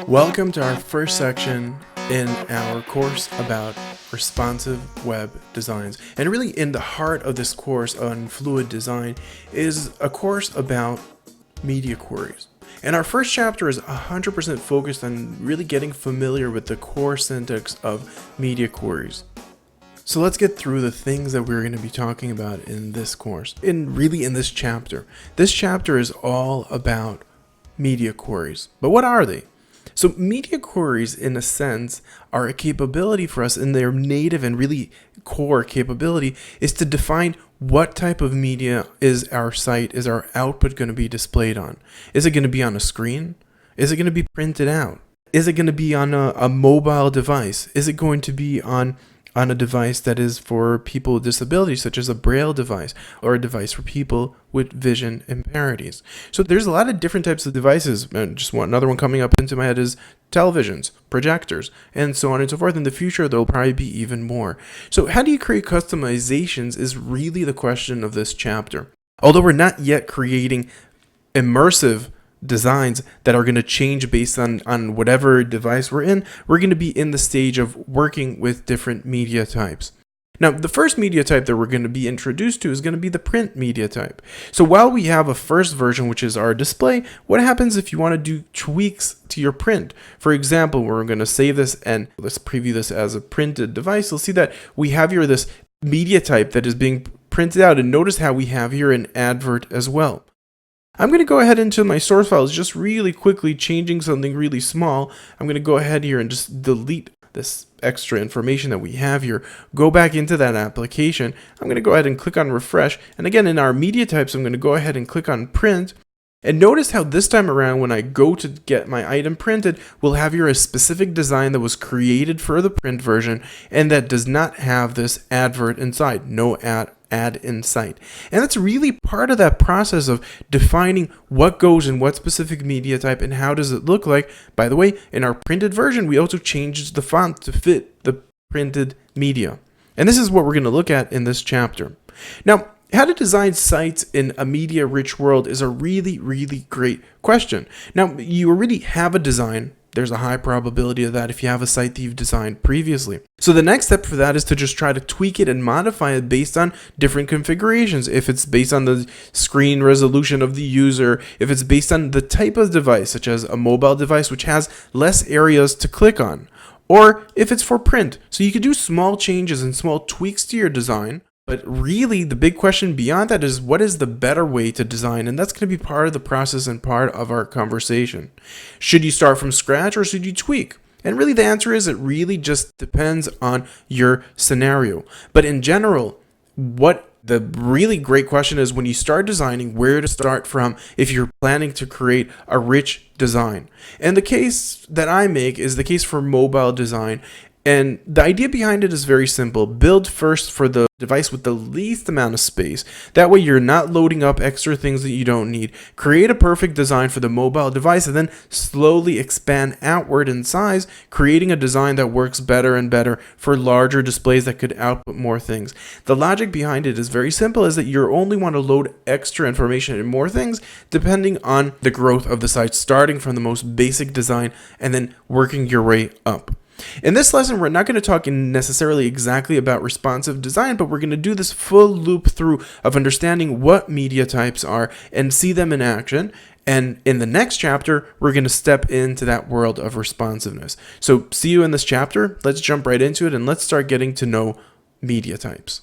Welcome to our first section in our course about responsive web designs. And really in the heart of this course on fluid design is a course about media queries. And our first chapter is 100% focused on really getting familiar with the core syntax of media queries. So let's get through the things that we're going to be talking about in this course, in this chapter. This chapter is all about media queries. But what are they? So media queries, in a sense, are a capability for us, in their native and really core capability is to define what type of media is our site, is our output going to be displayed on. Is it going to be on a screen? Is it going to be printed out? Is it going to be on a mobile device? Is it going to be on a device that is for people with disabilities, such as a braille device or a device for people with vision impairments? So there's a lot of different types of devices. And just another one coming up into my head is televisions, projectors, and so on and so forth. In the future, there'll probably be even more. So how do you create customizations is really the question of this chapter. Although we're not yet creating immersive designs that are going to change based on whatever device we're going to be in the stage of working with different media types. Now, the first media type that we're going to be introduced to is going to be the print media type. So while we have a first version, which is our display, what happens if you want to do tweaks to your print? For example, we're going to save this and let's preview this as a printed device. You'll see that we have here this media type that is being printed out, and notice how we have here an advert as well. I'm going to go ahead into my source files, just really quickly changing something really small. I'm going to go ahead here and just delete this extra information that we have here. Go back into that application. I'm going to go ahead and click on refresh. And again, in our media types, I'm going to go ahead and click on print. And notice how this time around, when I go to get my item printed, we'll have here a specific design that was created for the print version and that does not have this advert inside. No ad in sight. And that's really part of that process of defining what goes in what specific media type and how does it look like. By the way, in our printed version, we also changed the font to fit the printed media. And this is what we're going to look at in this chapter. Now, how to design sites in a media-rich world is a really, really great question. Now, you already have a design. There's a high probability of that if you have a site that you've designed previously. So the next step for that is to just try to tweak it and modify it based on different configurations. If it's based on the screen resolution of the user, if it's based on the type of device, such as a mobile device, which has less areas to click on, or if it's for print. So you could do small changes and small tweaks to your design. But really, the big question beyond that is, what is the better way to design? And that's going to be part of the process and part of our conversation. Should you start from scratch or should you tweak? And really, the answer is it really just depends on your scenario. But in general, what the really great question is when you start designing, where to start from if you're planning to create a rich design. And the case that I make is the case for mobile design. And the idea behind it is very simple. Build first for the device with the least amount of space. That way you're not loading up extra things that you don't need. Create a perfect design for the mobile device and then slowly expand outward in size, creating a design that works better and better for larger displays that could output more things. The logic behind it is very simple, is that you only want to load extra information and more things depending on the growth of the site, starting from the most basic design and then working your way up. In this lesson, we're not going to talk necessarily exactly about responsive design, but we're going to do this full loop through of understanding what media types are and see them in action. And in the next chapter, we're going to step into that world of responsiveness. So see you in this chapter. Let's jump right into it and let's start getting to know media types.